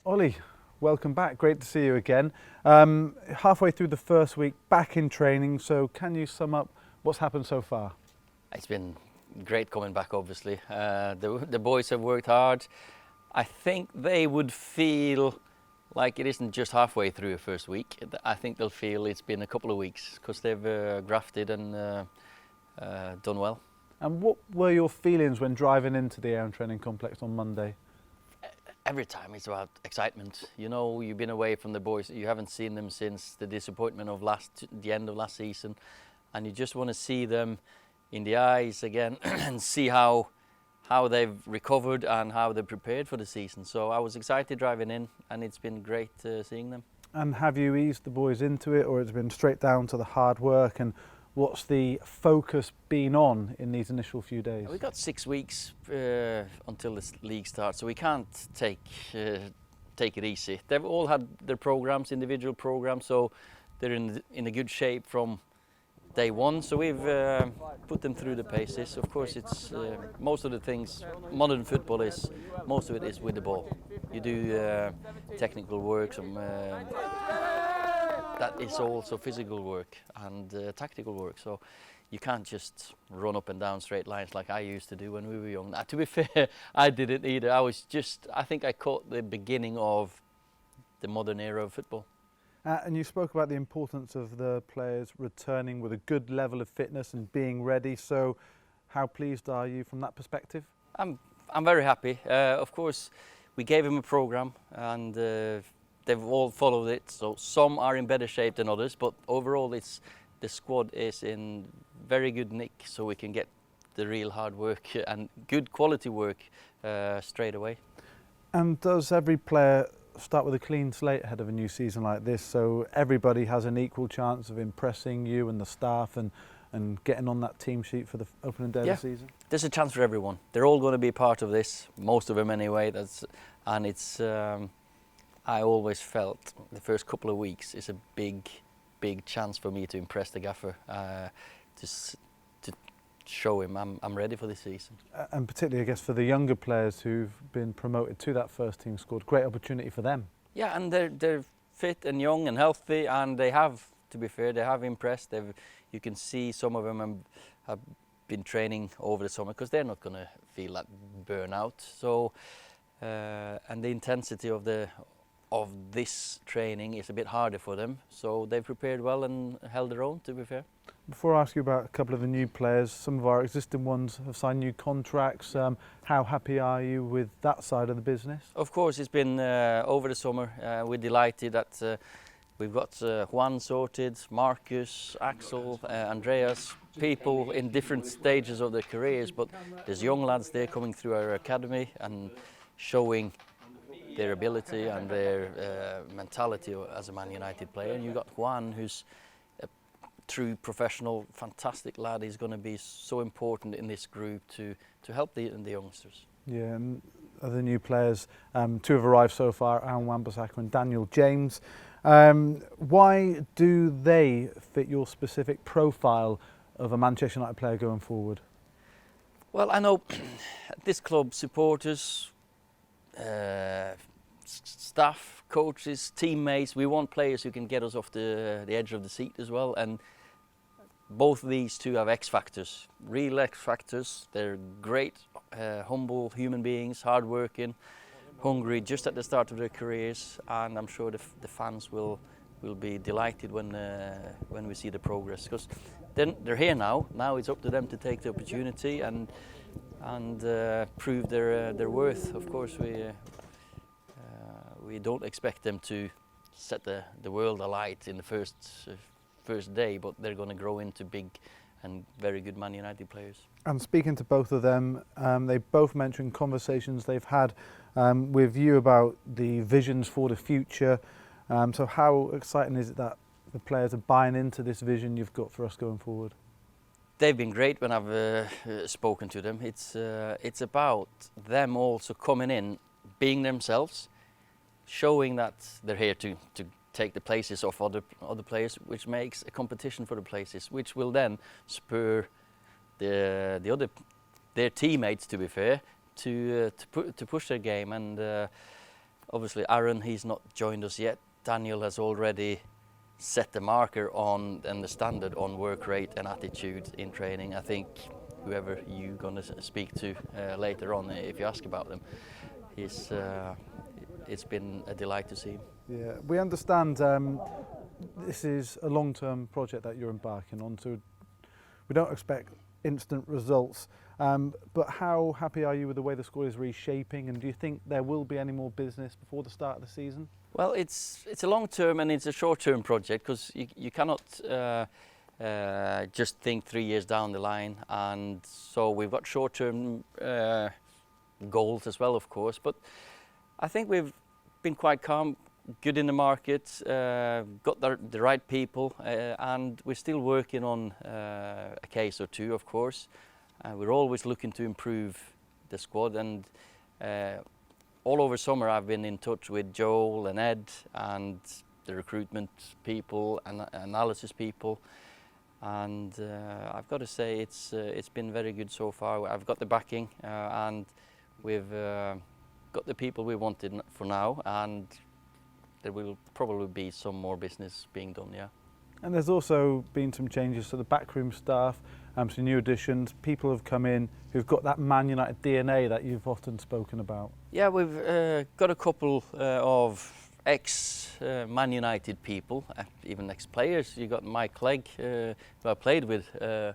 Ole, welcome back. Great to see you again. Halfway through the first week, back in training, so can you sum up what's happened so far? It's been great coming back, obviously. The boys have worked hard. I think they would feel like it isn't just halfway through the first week. I think they'll feel it's been a couple of weeks because they've grafted and done well. And what were your feelings when driving into the Air Training Complex on Monday? Every time it's about excitement. You know, you've been away from the boys. You haven't seen them since the disappointment of the end of last season, and you just want to see them in the eyes again and see how they've recovered and how they're prepared for the season. So I was excited driving in, and it's been great seeing them. And have you eased the boys into it, or has it been straight down to the hard work? And what's the focus been on in these initial few days? We've got 6 weeks until the league starts, so we can't take it easy. They've all had their programs, individual programs, so they're in a good shape from day one. So we've put them through the paces. Of course, it's most of the things. Modern football is most of it is with the ball. You do technical work, that is also physical work and tactical work. So you can't just run up and down straight lines like I used to do when we were young. Now, to be fair, I didn't either. I think I caught the beginning of the modern era of football. And you spoke about the importance of the players returning with a good level of fitness and being ready. So how pleased are you from that perspective? I'm very happy. Of course, we gave them a program and they've all followed it. So some are in better shape than others, but overall the squad is in very good nick, so we can get the real hard work and good quality work straight away. And does every player start with a clean slate ahead of a new season like this, so everybody has an equal chance of impressing you and the staff and getting on that team sheet for the opening day of the season? There's a chance for everyone. They're all going to be part of this, most of them anyway. I always felt the first couple of weeks is a big chance for me to impress the gaffer, to show him I'm ready for this season. And particularly, I guess, for the younger players who've been promoted to that first team squad, great opportunity for them. Yeah, and they're fit and young and healthy, and they have, to be fair, they have impressed. You can see some of them have been training over the summer because they're not going to feel that burnout. So, and the intensity of this training is a bit harder for them. So they've prepared well and held their own, to be fair. Before I ask you about a couple of the new players, some of our existing ones have signed new contracts. How happy are you with that side of the business? Of course, it's been over the summer. We're delighted that we've got Juan sorted, Marcus, Axel, Andreas, people in different stages of their careers, but there's young lads there coming through our academy and showing their ability and their mentality as a Man United player. And you've got Juan, who's true professional, fantastic lad. He's going to be so important in this group to help the youngsters. Yeah, and other new players, two have arrived so far, Aaron Wan-Bissaka and Daniel James. Why do they fit your specific profile of a Manchester United player going forward? Well, I know this club, supporters, staff, coaches, teammates, we want players who can get us off the edge of the seat as well. And both these two have X factors, real X factors. They're great, humble human beings, hard-working, hungry just at the start of their careers, and I'm sure the fans will be delighted when we see the progress, because then they're here now. Now it's up to them to take the opportunity and prove their worth. Of course, we don't expect them to set the world alight in the first day, but they're going to grow into big and very good Man United players. And speaking to both of them, they both mentioned conversations they've had with you about the visions for the future. So how exciting is it that the players are buying into this vision you've got for us going forward? They've been great when I've spoken to them. It's about them also coming in, being themselves, showing that they're here to take the places of other players, which makes a competition for the places, which will then spur their teammates, to be fair, to push their game. And obviously Aaron, he's not joined us yet. Daniel has already set the marker on and the standard on work rate and attitude in training. I think whoever you're going to speak to later on, if you ask about them, it's been a delight to see him. Yeah, we understand this is a long-term project that you're embarking on, so we don't expect instant results. But how happy are you with the way the squad is reshaping, and do you think there will be any more business before the start of the season? Well, it's a long-term and it's a short-term project, because you cannot just think 3 years down the line, and so we've got short-term goals as well, of course. But I think we've been quite calm, good in the market, got the right people, and we're still working on a case or two, of course. We're always looking to improve the squad, and all over summer I've been in touch with Joel and Ed and the recruitment people and analysis people, and I've got to say it's been very good so far. I've got the backing, and we've got the people we wanted for now, and there will probably be some more business being done, yeah. And there's also been some changes to the backroom staff, some new additions. People have come in who've got that Man United DNA that you've often spoken about. Yeah, we've got a couple of ex-Man United people, even ex-players. You got Mike Clegg, who I played with, and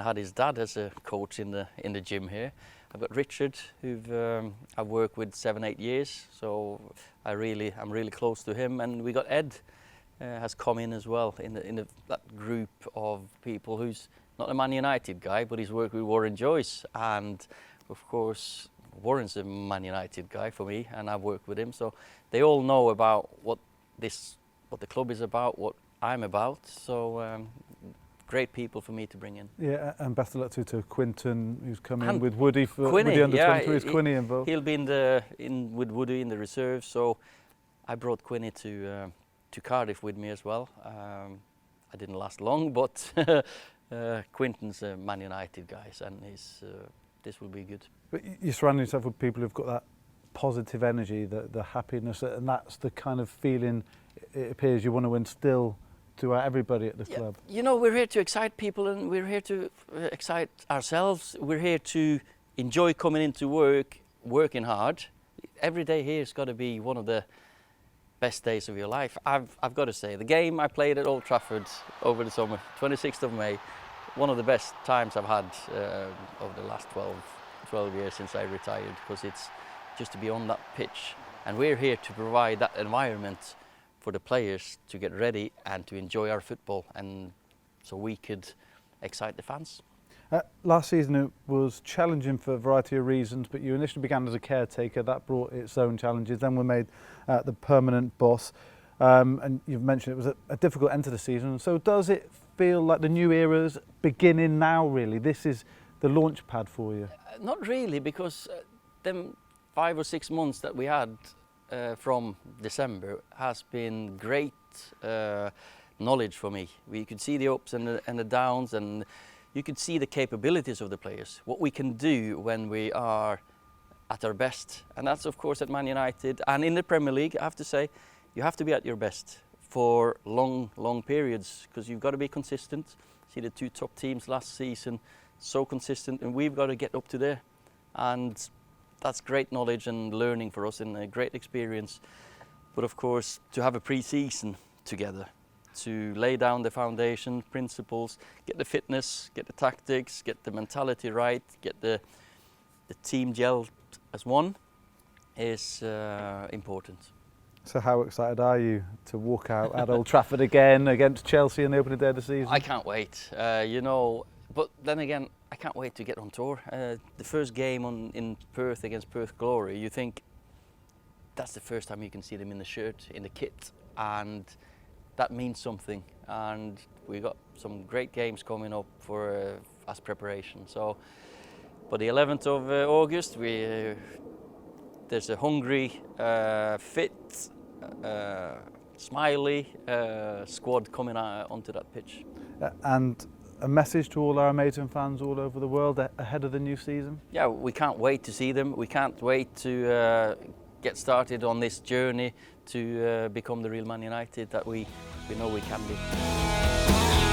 I had his dad as a coach in the gym here. I've got Richard, who I've worked with 7-8 years, so I'm really close to him. And we got Ed, has come in as well in that group of people, who's not a Man United guy, but he's worked with Warren Joyce, and of course Warren's a Man United guy for me, and I've worked with him, so they all know about what the club is about, what I'm about. So great people for me to bring in. Yeah, and best of luck to Quinton, who's come in with Woody for with the under 23s. Quinny involved. He'll be in with Woody in the reserve, so I brought Quinny to Cardiff with me as well. I didn't last long, but Quinton's a Man United guy, and this will be good. But you're surrounding yourself with people who've got that positive energy, the happiness, and that's the kind of feeling it appears you want to instill to everybody at the club. You know, we're here to excite people, and we're here to excite ourselves. We're here to enjoy coming into work, working hard. Every day here has got to be one of the best days of your life. I've got to say, the game I played at Old Trafford over the summer, 26th of May, one of the best times I've had over the last 12 years since I retired, because it's just to be on that pitch. And we're here to provide that environment for the players to get ready and to enjoy our football, and so we could excite the fans. Last season it was challenging for a variety of reasons, but you initially began as a caretaker. That brought its own challenges. Then were made the permanent boss, and you've mentioned it was a difficult end to the season. So does it feel like the new era's beginning now, really? This is the launch pad for you? Not really, because them 5 or 6 months that we had from December has been great knowledge for me. We could see the ups and the downs, and you could see the capabilities of the players, what we can do when we are at our best. And that's of course at Man United and in the Premier League. I have to say, you have to be at your best for long periods, because you've got to be consistent. See the 2 top teams last season, so consistent, and we've got to get up to there. And that's great knowledge and learning for us, and a great experience. But of course, to have a pre-season together, to lay down the foundation principles, get the fitness, get the tactics, get the mentality right, get the team gelled as one, is important. So how excited are you to walk out at Old Trafford again against Chelsea in the opening day of the season? I can't wait, you know, but then again, I can't wait to get on tour. The first game in Perth against Perth Glory, you think that's the first time you can see them in the shirt, in the kit, and that means something. And we got some great games coming up for as preparation. So, but the 11th of August, there's a hungry, fit, smiley squad coming onto that pitch. And a message to all our amazing fans all over the world ahead of the new season? Yeah, we can't wait to see them. We can't wait to get started on this journey to become the real Man United that we know we can be.